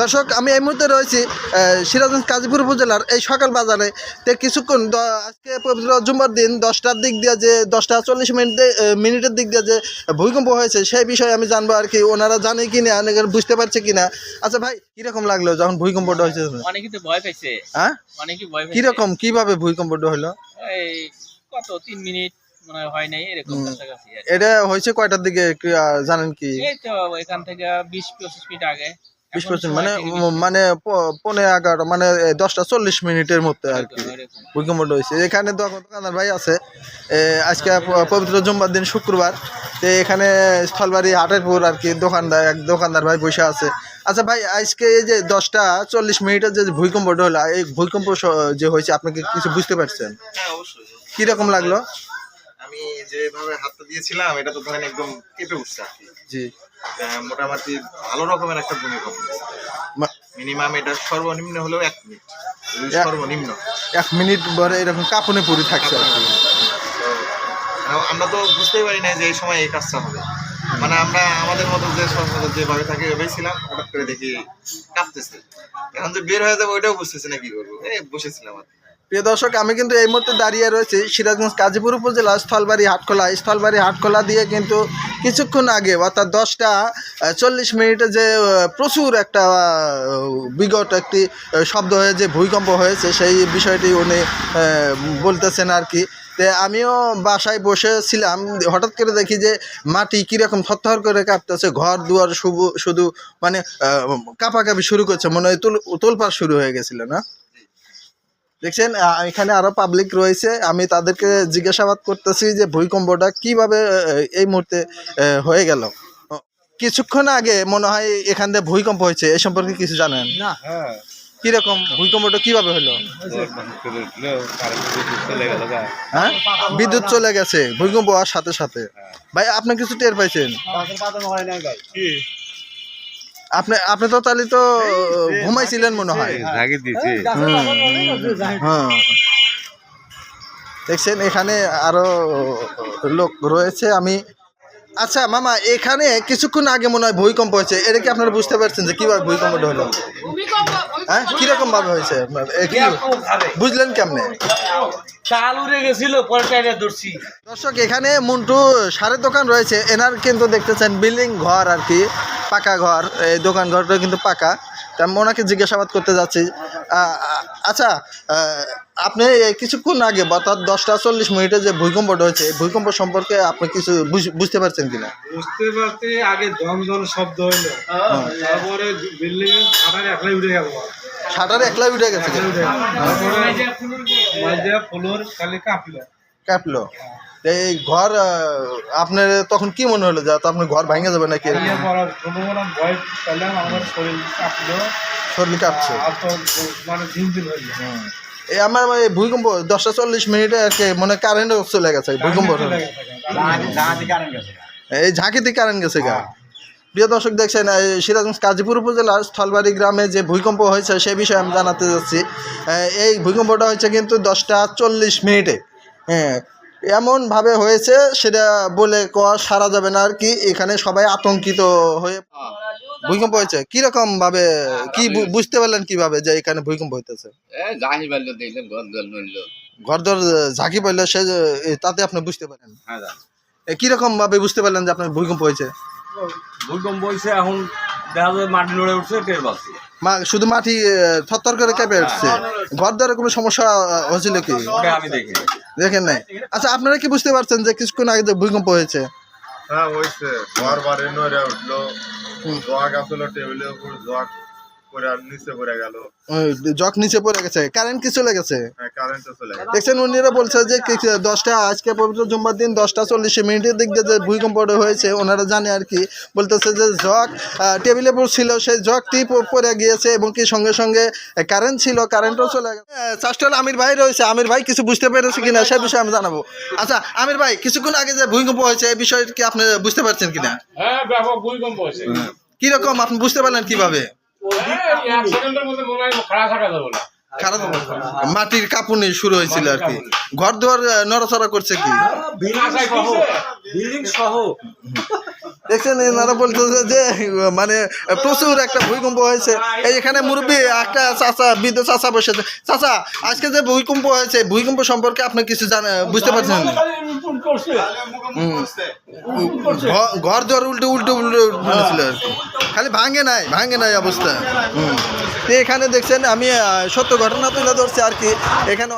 দর্শক আমি এই মুহূর্তে রয়েছি সিরাজগঞ্জ কাজীপুর উপজেলার এই সকাল বাজারে। তো কিছুক্ষণ আজকে পবিত্র জুম্মার দিন 10টার দিক দিয়ে যে 10টা 40 মিনিটের দিক দিয়ে যে ভূমিকম্প হয়েছে সেই বিষয়ে আমি জানবো আর কি, ওনারা জানে কি না, বুঝতে পারছে কিনা। আচ্ছা ভাই, কিরকম লাগলো যখন ভূমিকম্পটা হয়েছে? অনেকেই তো ভয় পাইছে। হ্যাঁ, অনেকেই ভয় পাইছে। কিরকম কিভাবে ভূমিকম্পটা হলো? এই কত 3 মিনিট মনে হয় নাই এরকম কাছাকাছি। এটা হয়েছে কয়টার দিকে জানেন কি? এই তো এখান থেকে 20-25 মিনিট আগে। 20% মানে 11:15 মানে 10টা 40 মিনিটের মধ্যে আর কি ভূমিকম্পটা হয়েছে। এখানে দোকানদার ভাই আছে, আজকে পবিত্র জুম্মার দিন শুক্রবার। তো এখানে স্থলবাড়ি হাটেরপুর আর কি দোকানদার ভাই বসে আছে। আচ্ছা ভাই, আজকে এই যে 10টা 40 মিনিটের যে ভূমিকম্পটা হলো, এই ভূমিকম্প যে হয়েছে আপনি কি কিছু বুঝতে পারছেন? হ্যাঁ অবশ্যই। কিরকম লাগলো? আমি যেভাবে হাতটা দিয়েছিলাম এটা তো ধরেন একদম কেঁপে উঠছে আর কি। জি, মোটামুটি ভালো রকমের একটা ভূমিকম্প। মিনিমাম এটা সর্বনিম্ন হলেও 1 মিনিট, সর্বনিম্ন 1 মিনিট পরে এরকম কাঁপুনে পড়ে থাকছে আর কি। আমরা তো বুঝতেই পারি না যে এই সময় এই কাজটা হবে। মানে আমরা আমাদের মতো যেভাবে থাকি ভেবেছিলাম, হঠাৎ করে দেখি কাঁপতেছে। এখন যে বের হয়ে যাবে ওইটাও বুঝতেছি না কি করবো, বসেছিলাম আর কি। প্রিয় দর্শক, আমি কিন্তু এই মুহূর্তে দাঁড়িয়ে রয়েছি সিরাজগঞ্জ কাজীপুর উপজেলা স্থলবাড়ি হাটখোলা দিয়ে কিন্তু কিছুক্ষণ আগে অর্থাৎ 10টা 40 মিনিটে যে প্রচুর একটা বিগত একটি শব্দ হয়ে যে ভূমিকম্প হয়েছে সেই বিষয়টি উনি বলতেছেন আর কি। তো আমিও বাসায় বসেছিলাম, হঠাৎ করে দেখি যে মাটি কীরকম থরথর করে কাঁপতেছে, ঘর দুয়ার শুধু মানে কাঁপাকাঁপি শুরু করছে, মনে হয় তোলপাড় শুরু হয়ে গেছিল না? দেখছেন এখানে আরো পাবলিক রয়েছে, আমি তাদেরকে জিজ্ঞাসাবাদ করতেছি যে ভূমিকম্পটা কিভাবে এই মুহূর্তে হয়ে গেল। কিছুক্ষণ আগে মনে হয় এখান থেকে ভূমিকম্প হয়েছে, এ সম্পর্কে কিছু জানেন না? কিরকম ভূমিকম্পটা কিভাবে হলো? হ্যাঁ, বিদ্যুৎ চলে গেছে ভূমিকম্প হওয়ার সাথে সাথে। ভাই আপনি কিছু টের পাইছেন? আপনি তো তাহলে তো ঘুমাইছিলেন মনে হয়। হ্যাঁ, দেখছেন এখানে আরো লোক রয়েছে। আমি আচ্ছা মামা, এখানে কিছুক্ষণ আগে মনে হয় ভূমিকম্প হয়েছে, এটা কি আপনারা বুঝতে পারছেন যে কিভাবে ভূমিকম্পটা হলো? হ্যাঁ, কিরকম ভাবে হয়েছে বুঝলেন কেমনে? চাল উড়ে গেছিল, পরে টাইনে ধরছি। দর্শক, এখানে মন্টু সারের দোকান রয়েছে, এনার কিন্তু দেখতেছেন বিল্ডিং ঘর আর কি, পাকা ঘর। এই দোকান ঘরটা কিন্তু পাকা। তা আমি ওনাকে জিজ্ঞাসাবাদ করতে যাচ্ছি। আচ্ছা, আপনি কিছুক্ষণ আগে অর্থাৎ 10টা 40 মিনিটে যে ভূমিকম্পটা হয়েছে, ভূমিকম্প সম্পর্কে আপনি কিছু বুঝতে পারছেন কিনা? বুঝতে পারছি, আগে ঝনঝন শব্দ হইলো, তারপরে বিল্ডিং এর ছাটার একলাই উঠে গেল, শাটারে একলাই উঠে গেছে, ফ্লোর খালি কাঁপলো। এই ঘর আপনার তখন কি মনে হলো যে আপনার ঘর ভেঙে যাবে নাকি? ভয় পেলাম, আমার শরীর কাঁপলো, শরীর কাঁপছে মানে ঝিমঝিম হইলো। এই আমার এই ভূমিকম্প 10টা 40 মিনিটে আর কি মনে কারেন্টও চলে গেছে ভূমিকম্প, এই ঝাঁকিতে কারেন্ট গেছে গা। প্রিয় দর্শক, দেখছেন সিরাজগঞ্জ কাজীপুর উপজেলার স্থলবাড়ি গ্রামে যে ভূমিকম্প হয়েছে সেই বিষয়ে আমি জানাতে যাচ্ছি। এই ভূমিকম্পটা হয়েছে কিন্তু 10টা 40 মিনিটে। হ্যাঁ, এমনভাবে হয়েছে সেটা বলে সারা যাবে না আর কি। এখানে সবাই আতঙ্কিত হয়ে ভূমিকম্প হয়েছে। কিরকম ভাবে কি বুঝতে পারলেন কিভাবে যে এখানে ভূমিকম্প হইতেছে? ঘর দর ঝাঁকি পড়লো, সে তাতে আপনি বুঝতে পারেন? কিরকম ভাবে বুঝতে পারলেন যে আপনার ভূমিকম্প হয়েছে? ভূমিকম্প হয়েছে, এখন দেখা যায় মাটি নড়ে উঠছে, টের পাচ্ছি। শুধু মাটি থরথর করে কেঁপে উঠছে, ঘর দ্বারা কোনো সমস্যা হয়েছিল কি? আমি দেখি দেখেন নাই? আচ্ছা, আপনারা কি বুঝতে পারছেন যে কিছুক্ষণ আগে যে ভূমিকম্প হয়েছে? হ্যাঁ হয়েছে, ঘর বাড়ি নড়ে উঠলো, জগ আসলো টেবিলের উপর, জগ করে আর নিচে পড়ে গেল, জগ নিচে পড়ে গেছে, কারেন্ট কি চলে গেছে? হ্যাঁ কারেন্টও চলে গেছে। দেখছেন উনিরা বলছে যে আজকে পবিত্র জুম্মার দিন 10টা 40 মিনিটের দিক দিয়ে যে ভূমিকম্পটা হয়েছে, ওনারা জানে আর কি। বলতেছে যে জগ টেবিলে পড়ছিল, সেই জগটি পড়ে গিয়েছে এবং কি সঙ্গে সঙ্গে কারেন্ট ছিল, কারেন্টও চলে গেছে। চাষটাল আমির ভাই রয়েছে, আমির ভাই কিছু বুঝতে পেরেছে কিনা সে বিষয়ে আমি জানাবো। আচ্ছা আমির ভাই, কিছুক্ষণ আগে যে ভূমিকম্প হয়েছে এই বিষয়টি কি আপনি বুঝতে পারছেন কিনা? হ্যাঁ, ব্যাপক ভূমিকম্প হয়েছে। কিরকম আপনি বুঝতে পারলেন কিভাবে? মাটির কাঁপুনি শুরু হয়েছিল আর কি, ঘর দুয়ার নড়াচড়া করছে কি? বিল্ডিং সহ দেখছেন এনারা বলতেছে যে মানে প্রচুর একটা ভূমিকম্প হয়েছে। এই এখানে মুরব্বী একটা চাচা, বৃদ্ধ চাচা বসেছে। চাচা, আজকে যে ভূমিকম্প হয়েছে, ভূমিকম্প সম্পর্কে আপনি কিছু বুঝতে পারছেন না? ঘর জ্বর উল্টো উল্টো উল্টো ছিল আর কি, খালি ভাঙে নাই অবস্থা। তো এখানে দেখছেন আমি সত্য ঘটনা তুলে ধরছি আর কি। এখানে